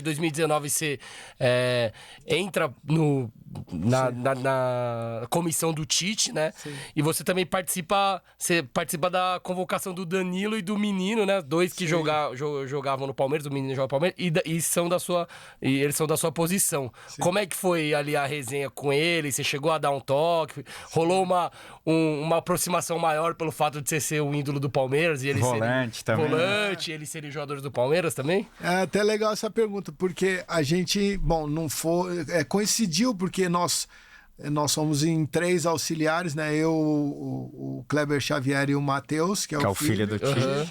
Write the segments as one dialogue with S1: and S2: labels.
S1: 2020, 2019 você entra na comissão do Tite, né?
S2: Sim.
S1: E você também participa da convocação do Danilo e do Menino, né? Dois que jogavam no Palmeiras, o Menino joga no Palmeiras, e eles são da sua posição.
S2: Sim.
S1: Como é que foi ali a resenha com ele? Você chegou a dar um toque? Rolou uma aproximação maior pelo fato de você ser o ídolo do Palmeiras e ele
S3: Volante também.
S1: Volante, eles serem jogadores do Palmeiras também?
S2: É até legal essa pergunta, porque a gente, não foi, coincidiu, porque nós somos em 3 auxiliares, né? Eu, o Kleber Xavier e o Matheus, que é o
S3: filho do Tite.
S1: Uhum.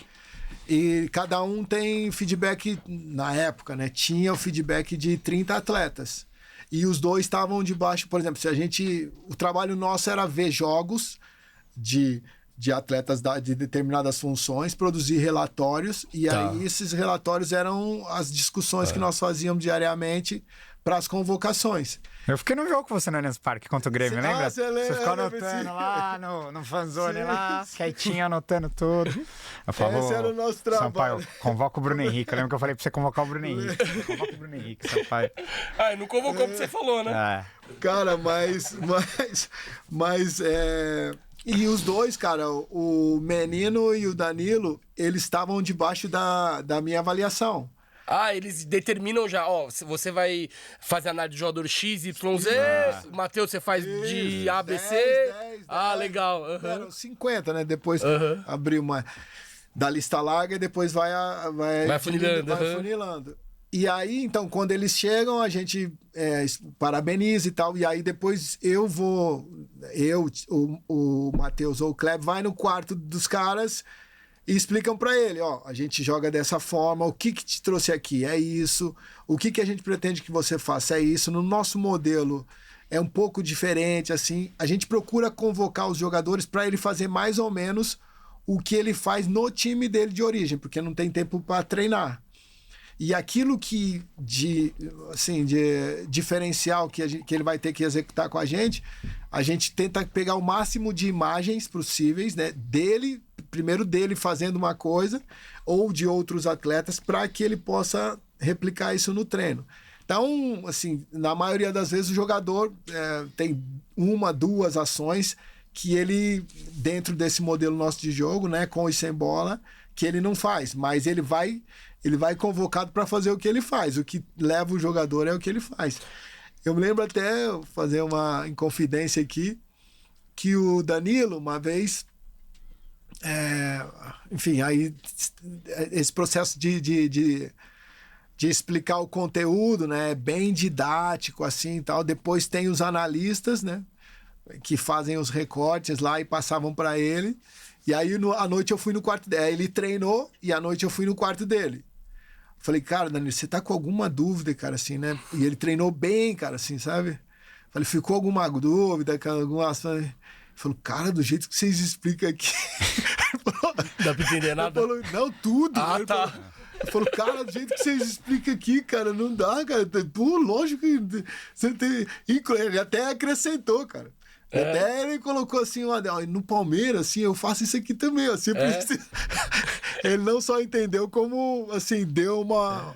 S2: E cada um tem feedback, na época, né? Tinha o feedback de 30 atletas. E os 2 estavam debaixo, por exemplo, o trabalho nosso era ver jogos de atletas de determinadas funções, produzir relatórios, e aí esses relatórios eram as discussões que nós fazíamos diariamente para as convocações.
S3: Eu fiquei no jogo com você no Allianz Parque contra o Grêmio, lembra?
S2: Você lembra?
S3: Você ficou anotando lá no fanzone, lá, quietinho, anotando tudo. Eu falava,
S2: Esse era o nosso trabalho.
S3: Sampaio, convoca o Bruno Henrique. Eu lembro que eu falei pra você convocar o Bruno Henrique. Convoca o Bruno Henrique, Sampaio.
S1: Não convocou porque você falou, né?
S2: Cara, e os 2, cara, o Menino e o Danilo, eles estavam debaixo da minha avaliação.
S1: Eles determinam já, você vai fazer análise de jogador X, Y, Z, Matheus, você faz de A, B, C.
S2: 10,
S1: legal.
S2: Eram 50, né? Depois abriu uma da lista larga e depois vai funilando. E aí, então, quando eles chegam, a gente parabeniza e tal. E aí depois o Matheus ou o Kleber vai no quarto dos caras e explicam pra ele, a gente joga dessa forma, o que te trouxe aqui é isso, o que a gente pretende que você faça é isso, no nosso modelo é um pouco diferente, assim, a gente procura convocar os jogadores para ele fazer mais ou menos o que ele faz no time dele de origem, porque não tem tempo para treinar. E aquilo de diferencial que ele vai ter que executar com a gente tenta pegar o máximo de imagens possíveis, né, primeiro dele fazendo uma coisa, ou de outros atletas, para que ele possa replicar isso no treino. Então, assim, na maioria das vezes o jogador tem 1, 2 ações que ele, dentro desse modelo nosso de jogo, né, com e sem bola, que ele não faz, mas ele vai convocado para fazer o que ele faz. O que leva o jogador é o que ele faz. Eu me lembro até, fazer uma inconfidência aqui, que o Danilo, uma vez, enfim, aí esse processo de explicar o conteúdo, né, bem didático, assim, tal. Depois tem os analistas, né, que fazem os recortes lá e passavam para ele. E aí, à noite, eu fui no quarto dele. Ele treinou e à noite eu fui no quarto dele. Falei, cara, Danilo, você tá com alguma dúvida, cara, assim, né? E ele treinou bem, cara, assim, sabe? Falei, ficou alguma dúvida, cara, alguma... Ele falou, cara, do jeito que vocês explicam aqui...
S1: Não dá pra entender nada?
S2: Ele falou, não, tudo.
S1: Tá.
S2: Ele falou, cara, do jeito que vocês explicam aqui, cara, não dá, cara. Pô, lógico que você tem... Ele até acrescentou, cara. Até ele colocou assim, no Palmeiras, assim, eu faço isso aqui também, assim, ele não só entendeu como, assim, deu uma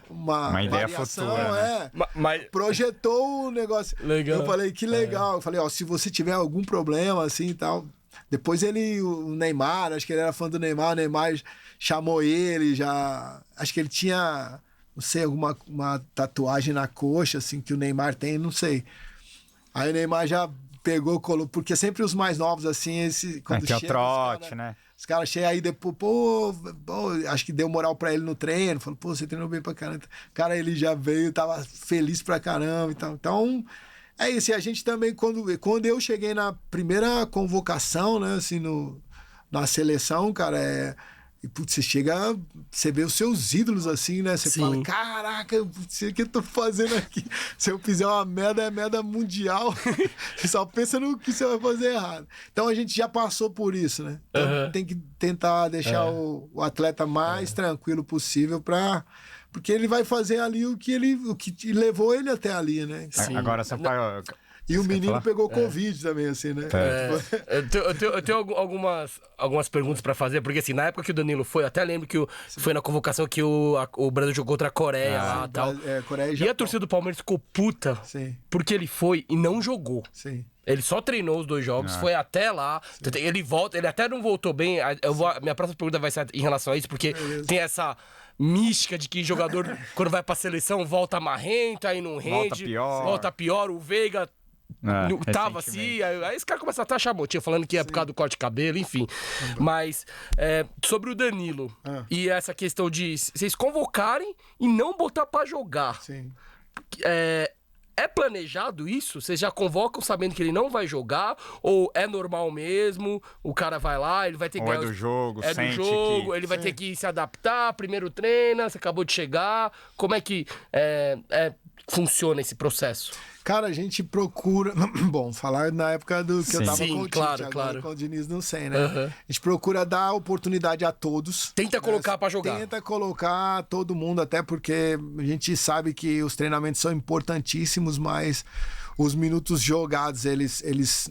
S3: ideia
S2: variação,
S3: futura, né?
S1: Mas...
S2: projetou o negócio.
S1: Legal.
S2: Eu falei, que legal. Eu falei, se você tiver algum problema, assim, e tal... Depois o Neymar, acho que ele era fã do Neymar, o Neymar chamou ele, já... Acho que ele tinha, não sei, uma tatuagem na coxa, assim, que o Neymar tem, não sei. Aí o Neymar já... pegou, colocou, porque sempre os mais novos, assim, quando
S3: chega...
S2: Tem o
S3: trote, né?
S2: Os caras chegam aí depois, pô, acho que deu moral pra ele no treino, falou, pô, você treinou bem pra caramba. Cara, ele já veio, tava feliz pra caramba e tal. Então, é isso. E a gente também, quando eu cheguei na primeira convocação, né, assim, na seleção, cara, e, putz, você vê os seus ídolos assim, né? Você fala, caraca, o que eu tô fazendo aqui? Se eu fizer uma merda, é merda mundial. Você só pensa no que você vai fazer errado. Então a gente já passou por isso, né? Então tem que tentar deixar o atleta mais tranquilo possível porque ele vai fazer ali o que levou ele até ali, né?
S3: Sim. Agora, Sampaio,
S2: E o menino
S3: falar?
S2: pegou Covid também, assim, né?
S1: Eu tenho algumas perguntas pra fazer, porque assim, na época que o Danilo foi, eu até lembro que foi na convocação que o Brasil jogou contra a Coreia lá e tal.
S2: Coreia e
S1: E a
S2: Japão.
S1: torcida do Palmeiras ficou puta
S2: Sim,
S1: porque ele foi e não jogou.
S2: sim.
S1: Ele só treinou os 2 jogos, foi até lá. Ele volta, ele até não voltou bem. Minha próxima pergunta vai ser em relação a isso, porque tem essa mística de que jogador, quando vai pra seleção, volta marrento, aí não rende. Volta pior. O Veiga tava assim, aí esse cara começa até a achar motivo, falando que é por causa do corte de cabelo, enfim. Mas sobre o Danilo e essa questão de vocês convocarem e não botar pra jogar.
S2: Sim.
S1: É planejado isso? Vocês já convocam sabendo que ele não vai jogar? Ou é normal mesmo? O cara vai lá, ele vai ter que
S3: Ou é do jogo,
S1: é do
S3: sente
S1: jogo,
S3: que...
S1: ele vai ter que se adaptar, primeiro treina, você acabou de chegar. Como é que funciona esse processo?
S2: Cara, a gente procura... Bom, falar na época do que eu tava
S1: Sim,
S2: com o Tite,
S1: claro,
S2: agora
S1: claro.
S2: com o Diniz não sei, né? A gente procura dar oportunidade a todos.
S1: Tenta colocar pra jogar.
S2: Tenta colocar todo mundo, até porque a gente sabe que os treinamentos são importantíssimos, mas os minutos jogados, eles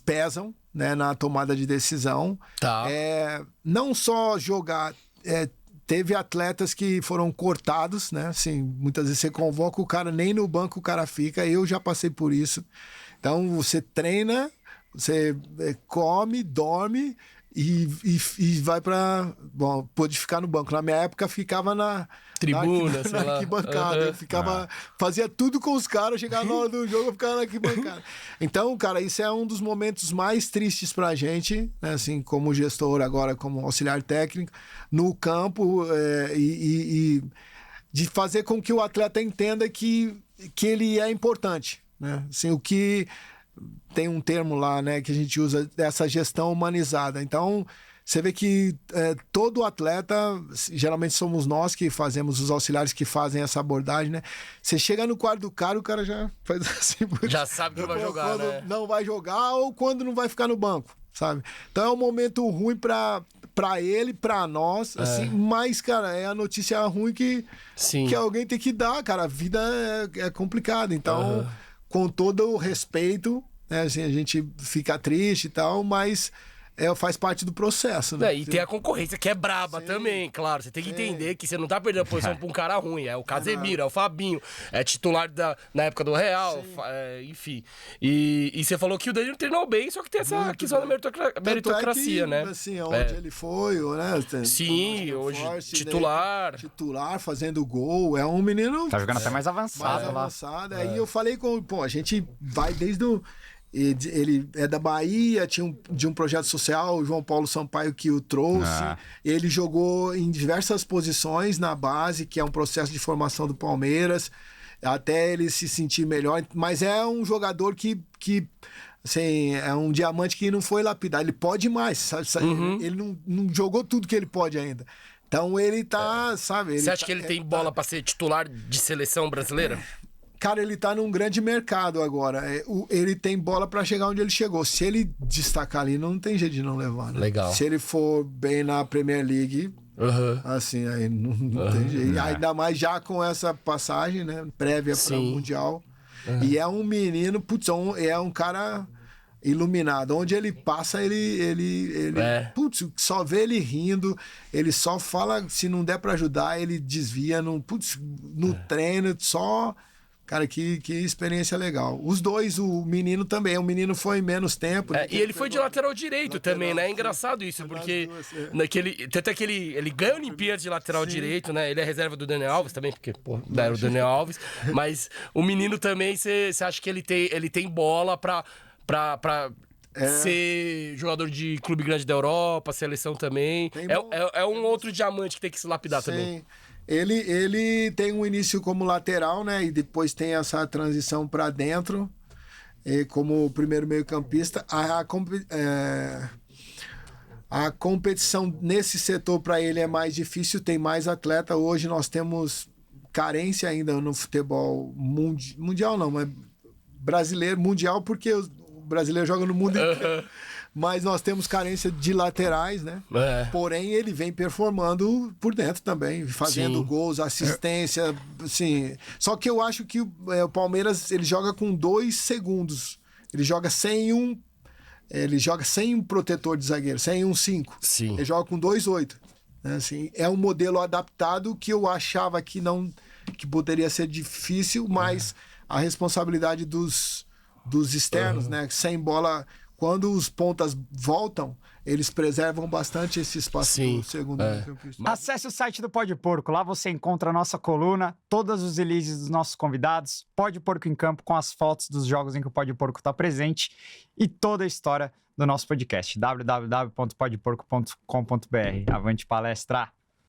S2: pesam, né, na tomada de decisão.
S1: Tá.
S2: Não só jogar... Teve atletas que foram cortados, né? Assim, muitas vezes você convoca o cara, nem no banco o cara fica. Eu já passei por isso. Então, você treina, você come, dorme e vai pra... Bom, pôde ficar no banco. Na minha época, ficava na
S1: tribuna, sei lá.
S2: arquibancada. Eu ficava... Fazia tudo com os caras, chegava na hora do jogo, eu ficava na arquibancada. Então, cara, isso é um dos momentos mais tristes pra gente, né? Assim, como gestor agora, como auxiliar técnico, no campo, e de fazer com que o atleta entenda que ele é importante, né? Assim, o que... Tem um termo lá, né, que a gente usa dessa gestão humanizada. Então, você vê que todo atleta, geralmente somos nós que fazemos, os auxiliares que fazem essa abordagem, né? Você chega no quarto do cara, o cara já faz assim...
S1: Já sabe que não vai jogar,
S2: quando
S1: né?
S2: não vai jogar ou quando não vai ficar no banco, sabe? Então é um momento ruim pra ele, pra nós, assim, mas, cara, é a notícia ruim que alguém tem que dar, cara. A vida é complicada. Então, com todo o respeito... assim, a gente fica triste e tal, mas faz parte do processo, né?
S1: E tem a concorrência que é braba também, claro. Você tem que entender que você não tá perdendo a posição pra um cara ruim. É o Casemiro, é o Fabinho, é titular na época do Real, enfim. E você falou que o Danilo treinou bem, só que tem essa questão da meritocracia, né?
S2: Assim, onde ele foi, né?
S1: Sim, hoje titular.
S2: Titular, fazendo gol. É um menino...
S3: Tá jogando até mais avançado lá.
S2: Aí eu falei a gente vai desde o... Ele é da Bahia, de um projeto social, o João Paulo Sampaio que o trouxe. Ele jogou em diversas posições na base, que é um processo de formação do Palmeiras, até ele se sentir melhor. Mas é um jogador que assim, é um diamante que não foi lapidado. Ele pode mais, sabe? Ele não jogou tudo que ele pode ainda. Então ele tá, sabe?
S1: Você acha que ele tem bola pra ser titular de seleção brasileira?
S2: Cara, ele tá num grande mercado agora. Ele tem bola pra chegar onde ele chegou. Se ele destacar ali, não tem jeito de não levar, né?
S1: Legal.
S2: Se ele for bem na Premier League, assim, aí não tem jeito. E ainda mais já com essa passagem, né? Prévia para o Mundial. E é um menino, putz, é um cara iluminado. Onde ele passa, ele putz, só vê ele rindo, ele só fala, se não der pra ajudar, ele desvia, no treino, só... Cara, que experiência legal. Os dois, o menino também. O menino foi menos tempo.
S1: E ele foi de lateral direito também, né? É engraçado isso, porque até que ele ganha a Olimpíada de lateral direito, né? Ele é reserva do Daniel Alves também, porque, era o Daniel Alves. Mas o menino também, você acha que ele tem bola pra ser jogador de clube grande da Europa, seleção também. É um outro diamante que tem que se lapidar também.
S2: Ele tem um início como lateral, né? E depois tem essa transição para dentro, como primeiro meio-campista. A competição nesse setor para ele é mais difícil, tem mais atleta. Hoje nós temos carência ainda no futebol mundial, não, mas brasileiro, mundial, porque o brasileiro joga no mundo inteiro. Mas nós temos carência de laterais, né? Porém, ele vem performando por dentro também, fazendo gols, assistência, assim. Só que eu acho que o Palmeiras, ele joga com 2 segundos. Ele joga sem um protetor de zagueiro, sem um 5.
S1: Sim.
S2: Ele joga com 2-8. Né? Assim, é um modelo adaptado que eu achava que poderia ser difícil, mas a responsabilidade dos externos, né? Sem bola, quando os pontas voltam, eles preservam bastante esse espaço do segundo meio-campista.
S3: Acesse o site do Pode Porco, lá você encontra a nossa coluna, todos os releases dos nossos convidados, Pode Porco em Campo com as fotos dos jogos em que o Pode Porco está presente e toda a história do nosso podcast, www.podeporco.com.br. Avante palestra!